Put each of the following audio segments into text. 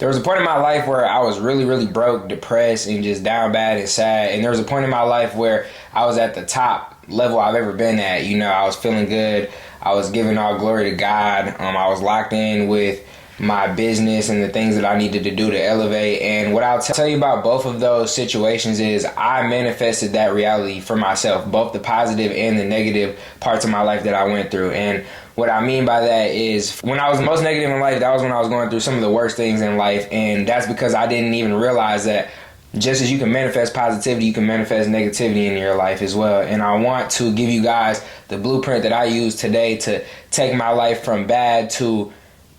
There was a point in my life where I was really, really broke, depressed, and just down bad and sad. And there was a point in my life where I was at the top level I've ever been at. You know, I was feeling good. I was giving all glory to God. I was locked in with my business and the things that I needed to do to elevate. And what I'll tell you about both of those situations is I manifested that reality for myself, both the positive and the negative parts of my life that I went through. And what I mean by that is when I was most negative in life, that was when I was going through some of the worst things in life. And that's because I didn't even realize that just as you can manifest positivity, you can manifest negativity in your life as well. And I want to give you guys the blueprint that I use today to take my life from bad to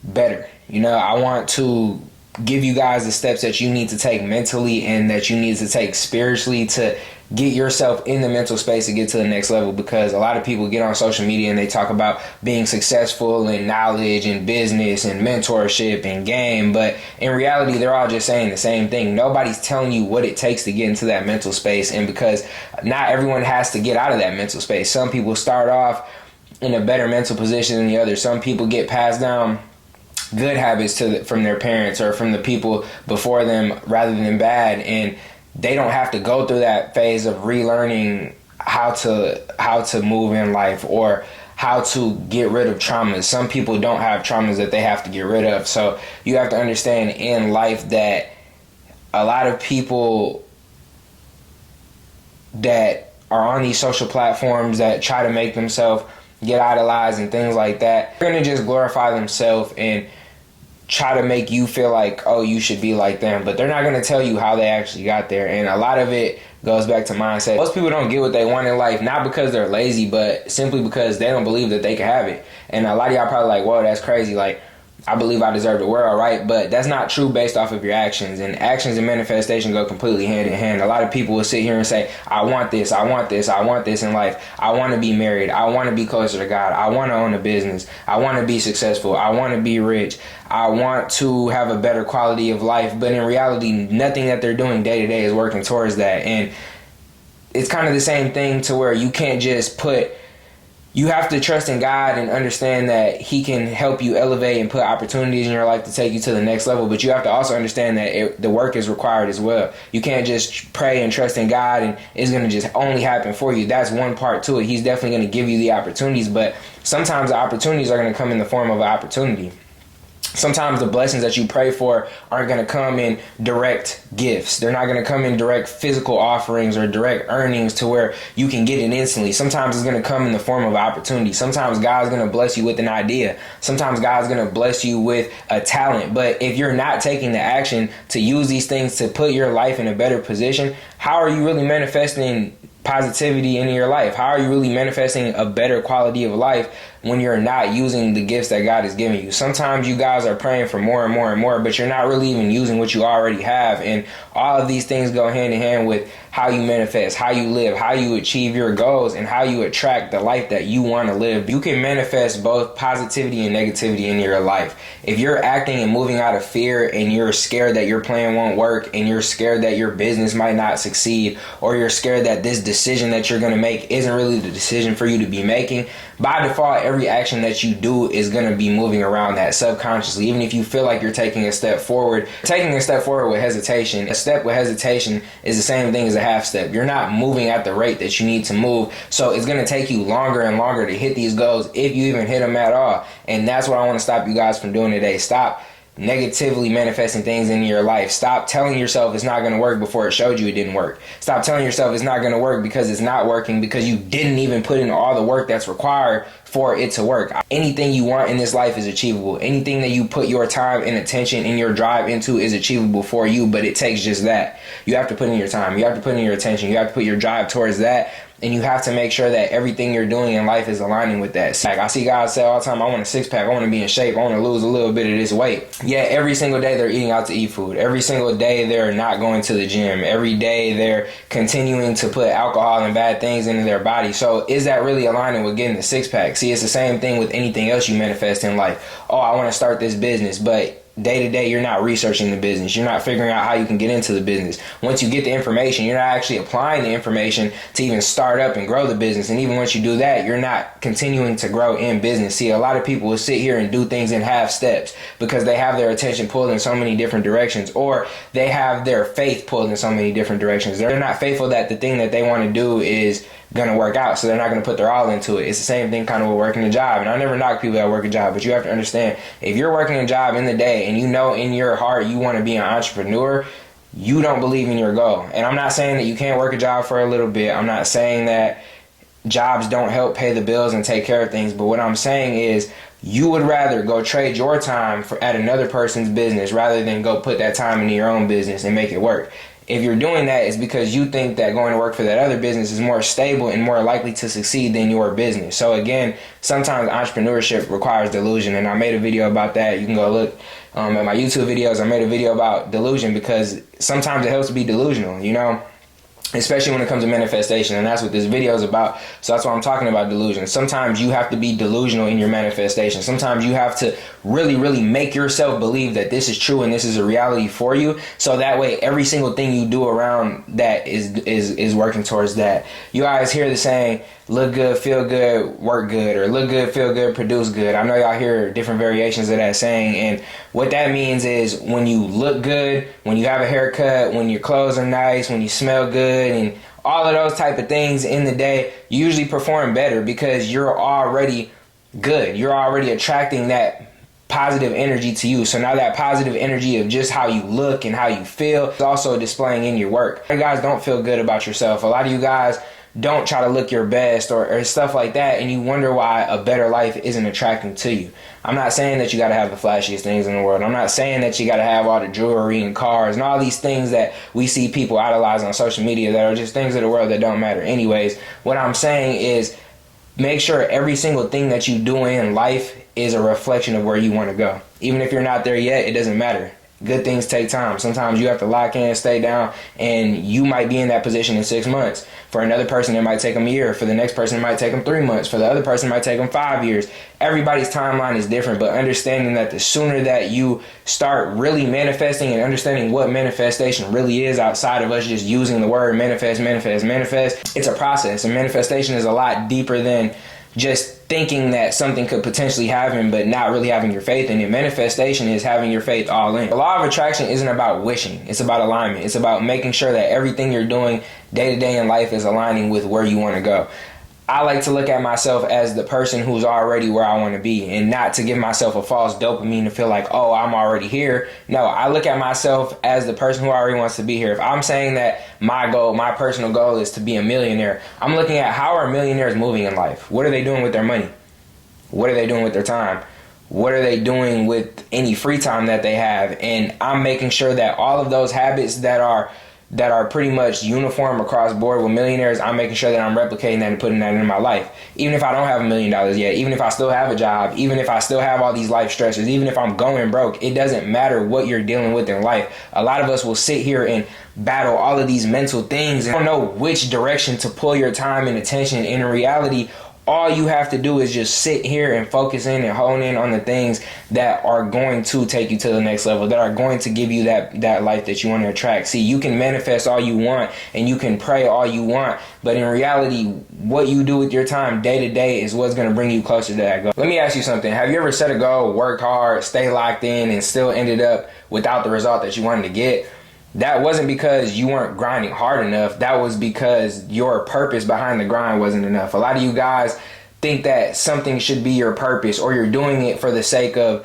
better. You know, I want to give you guys the steps that you need to take mentally and that you need to take spiritually to get yourself in the mental space to get to the next level, because a lot of people get on social media and they talk about being successful in knowledge and business and mentorship and game, but in reality they're all just saying the same thing. Nobody's telling you what it takes to get into that mental space, and because not everyone has to get out of that mental space. Some people start off in a better mental position than the others. Some people get passed down good habits from their parents or from the people before them rather than bad, and they don't have to go through that phase of relearning how to move in life or how to get rid of traumas. Some people don't have traumas that they have to get rid of. So you have to understand in life that a lot of people that are on these social platforms that try to make themselves get idolized and things like that, they're going to just glorify themselves and try to make you feel like, oh, you should be like them, but they're not going to tell you how they actually got there. And a lot of it goes back to mindset. Most people don't get what they want in life, not because they're lazy, but simply because they don't believe that they can have it. And a lot of y'all probably like, whoa, that's crazy. Like, I believe I deserve the world, right? But that's not true based off of your actions. And actions and manifestation go completely hand in hand. A lot of people will sit here and say, I want this, I want this, I want this in life. I want to be married. I want to be closer to God. I want to own a business. I want to be successful. I want to be rich. I want to have a better quality of life. But in reality, nothing that they're doing day to day is working towards that. And it's kind of the same thing to where you can't just you have to trust in God and understand that He can help you elevate and put opportunities in your life to take you to the next level. But you have to also understand that the work is required as well. You can't just pray and trust in God and it's going to just only happen for you. That's one part to it. He's definitely going to give you the opportunities, but sometimes the opportunities are going to come in the form of an opportunity. Sometimes the blessings that you pray for aren't going to come in direct gifts. They're not going to come in direct physical offerings or direct earnings to where you can get it instantly. Sometimes it's going to come in the form of opportunity. Sometimes God's going to bless you with an idea. Sometimes God's going to bless you with a talent. But if you're not taking the action to use these things to put your life in a better position, how are you really manifesting positivity in your life? How are you really manifesting a better quality of life when you're not using the gifts that God is giving you? Sometimes you guys are praying for more and more and more, but you're not really even using what you already have. And all of these things go hand in hand with how you manifest, how you live, how you achieve your goals, and how you attract the life that you want to live. You can manifest both positivity and negativity in your life. If you're acting and moving out of fear and you're scared that your plan won't work and you're scared that your business might not succeed, or you're scared that this decision that you're going to make isn't really the decision for you to be making, by default, every action that you do is going to be moving around that subconsciously. Even if you feel like you're taking a step forward with hesitation, a step with hesitation is the same thing as a half step. You're not moving at the rate that you need to move. So it's going to take you longer and longer to hit these goals, if you even hit them at all. And that's what I want to stop you guys from doing today. Stop negatively manifesting things into your life. Stop telling yourself it's not going to work before it showed you it didn't work. Stop telling yourself it's not going to work because it's not working, because you didn't even put in all the work that's required for it to work. Anything you want in this life is achievable. Anything that you put your time and attention and your drive into is achievable for you, but it takes just that. You have to put in your time. You have to put in your attention. You have to put your drive towards that. And you have to make sure that everything you're doing in life is aligning with that. Like I see guys say all the time, I want a six pack, I want to be in shape, I want to lose a little bit of this weight. Yet every single day they're eating out to eat food. Every single day they're not going to the gym. Every day they're continuing to put alcohol and bad things into their body. So is that really aligning with getting the six pack? See, it's the same thing with anything else you manifest in life. Oh, I want to start this business, but day to day, you're not researching the business. You're not figuring out how you can get into the business. Once you get the information, you're not actually applying the information to even start up and grow the business. And even once you do that, you're not continuing to grow in business. See, a lot of people will sit here and do things in half steps because they have their attention pulled in so many different directions, or they have their faith pulled in so many different directions. They're not faithful that the thing that they want to do is going to work out, so they're not going to put their all into it. It's the same thing kind of with working a job. And I never knock people that work a job, but you have to understand, if you're working a job in the day and you know in your heart you want to be an entrepreneur, you don't believe in your goal. And I'm not saying that you can't work a job for a little bit. I'm not saying that jobs don't help pay the bills and take care of things. But what I'm saying is, you would rather go trade your time at another person's business rather than go put that time into your own business and make it work. If you're doing that, it's because you think that going to work for that other business is more stable and more likely to succeed than your business. So again, sometimes entrepreneurship requires delusion, and I made a video about that. You can go look at my YouTube videos. I made a video about delusion because sometimes it helps to be delusional, you know, especially when it comes to manifestation. And that's what this video is about. So that's why I'm talking about delusion. Sometimes you have to be delusional in your manifestation. Sometimes you have to really, really make yourself believe that this is true and this is a reality for you. So that way, every single thing you do around that is working towards that. You guys hear the saying, look good, feel good, work good, or look good, feel good, produce good. I know y'all hear different variations of that saying, and what that means is when you look good, when you have a haircut, when your clothes are nice, when you smell good, and all of those type of things in the day, you usually perform better because you're already good. You're already attracting that positive energy to you. So now that positive energy of just how you look and how you feel is also displaying in your work. You guys don't feel good about yourself. A lot of you guys don't try to look your best or stuff like that, and you wonder why a better life isn't attracting to you. I'm not saying that you got to have the flashiest things in the world. I'm not saying that you got to have all the jewelry and cars and all these things that we see people idolize on social media that are just things of the world that don't matter anyways. What I'm saying is, make sure every single thing that you do in life is a reflection of where you want to go. Even if you're not there yet, it doesn't matter. Good things take time. Sometimes you have to lock in, stay down, and you might be in that position in 6 months. For another person, it might take them a year. For the next person, it might take them 3 months. For the other person, it might take them 5 years. Everybody's timeline is different, but understanding that the sooner that you start really manifesting and understanding what manifestation really is outside of us just using the word manifest, it's a process. And manifestation is a lot deeper than just thinking that something could potentially happen but not really having your faith in it. Manifestation is having your faith all in. The law of attraction isn't about wishing. It's about alignment. It's about making sure that everything you're doing day to day in life is aligning with where you want to go. I like to look at myself as the person who's already where I want to be, and not to give myself a false dopamine to feel like, oh, I'm already here. No, I look at myself as the person who already wants to be here. If I'm saying that my goal, my personal goal is to be a millionaire, I'm looking at how are millionaires moving in life? What are they doing with their money? What are they doing with their time? What are they doing with any free time that they have? And I'm making sure that all of those habits that are pretty much uniform across board with millionaires, I'm making sure that I'm replicating that and putting that in my life. Even if I don't have $1 million yet, even if I still have a job, even if I still have all these life stressors, even if I'm going broke, it doesn't matter what you're dealing with in life. A lot of us will sit here and battle all of these mental things and don't know which direction to pull your time and attention. And in reality, all you have to do is just sit here and focus in and hone in on the things that are going to take you to the next level, that are going to give you that life that you want to attract. See, you can manifest all you want and you can pray all you want, but in reality, what you do with your time day to day is what's going to bring you closer to that goal. Let me ask you something. Have you ever set a goal, worked hard, stay locked in, and still ended up without the result that you wanted to get? That wasn't because you weren't grinding hard enough. That was because your purpose behind the grind wasn't enough. A lot of you guys think that something should be your purpose, or you're doing it for the sake of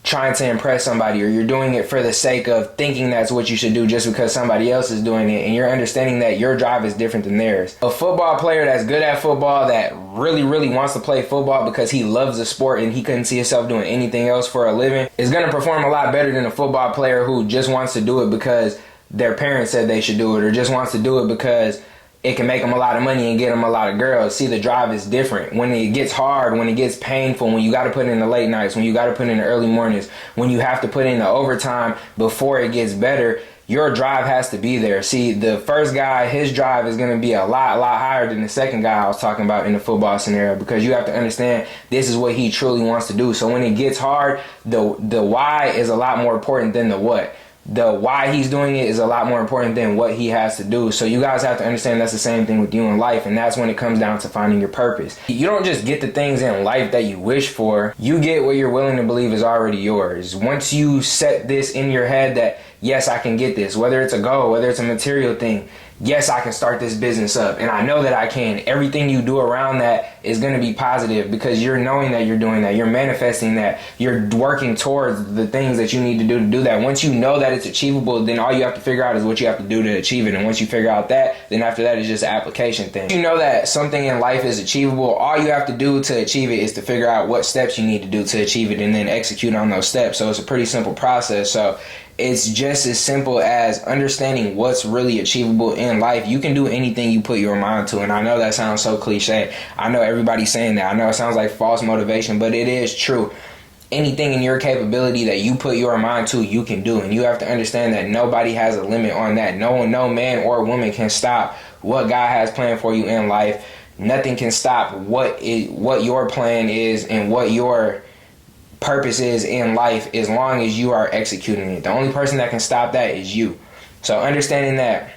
trying to impress somebody, or you're doing it for the sake of thinking that's what you should do just because somebody else is doing it, and you're understanding that your drive is different than theirs. A football player that's good at football, that really, really wants to play football because he loves the sport and he couldn't see himself doing anything else for a living, is going to perform a lot better than a football player who just wants to do it because their parents said they should do it, or just wants to do it because it can make them a lot of money and get them a lot of girls. See, the drive is different. When it gets hard, when it gets painful, when you got to put in the late nights, when you got to put in the early mornings, when you have to put in the overtime before it gets better, your drive has to be there. See, the first guy, his drive is going to be a lot higher than the second guy I was talking about in the football scenario, because you have to understand this is what he truly wants to do. So when it gets hard, the why is a lot more important than the what. The why he's doing it is a lot more important than what he has to do. So you guys have to understand that's the same thing with you in life, and that's when it comes down to finding your purpose. You don't just get the things in life that you wish for. You get what you're willing to believe is already yours. Once you set this in your head that, yes, I can get this, whether it's a goal, whether it's a material thing, yes, I can start this business up, and I know that I can. Everything you do around that is going to be positive, because you're knowing that you're doing that. You're manifesting that. You're working towards the things that you need to do that. Once you know that it's achievable, then all you have to figure out is what you have to do to achieve it. And once you figure out that, then after that, it's just an application thing. You know that something in life is achievable. All you have to do to achieve it is to figure out what steps you need to do to achieve it, and then execute on those steps. So it's a pretty simple process. So it's just as simple as understanding what's really achievable in life. You can do anything you put your mind to. And I know that sounds so cliche. I know everybody's saying that. I know it sounds like false motivation, but it is true. Anything in your capability that you put your mind to, you can do. And you have to understand that nobody has a limit on that. No man or woman can stop what God has planned for you in life. Nothing can stop what your plan is and what your purpose is in life, as long as you are executing it. The only person that can stop that is you. So understanding that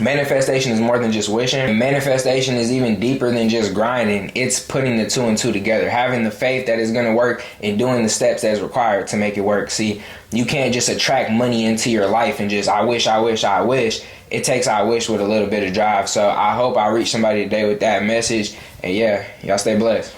manifestation is more than just wishing. Manifestation is even deeper than just grinding. It's putting the two and two together, having the faith that it's going to work, and doing the steps that's required to make it work. See, you can't just attract money into your life and just I wish. It takes I wish with a little bit of drive. So I hope I reach somebody today with that message. And yeah, y'all stay blessed.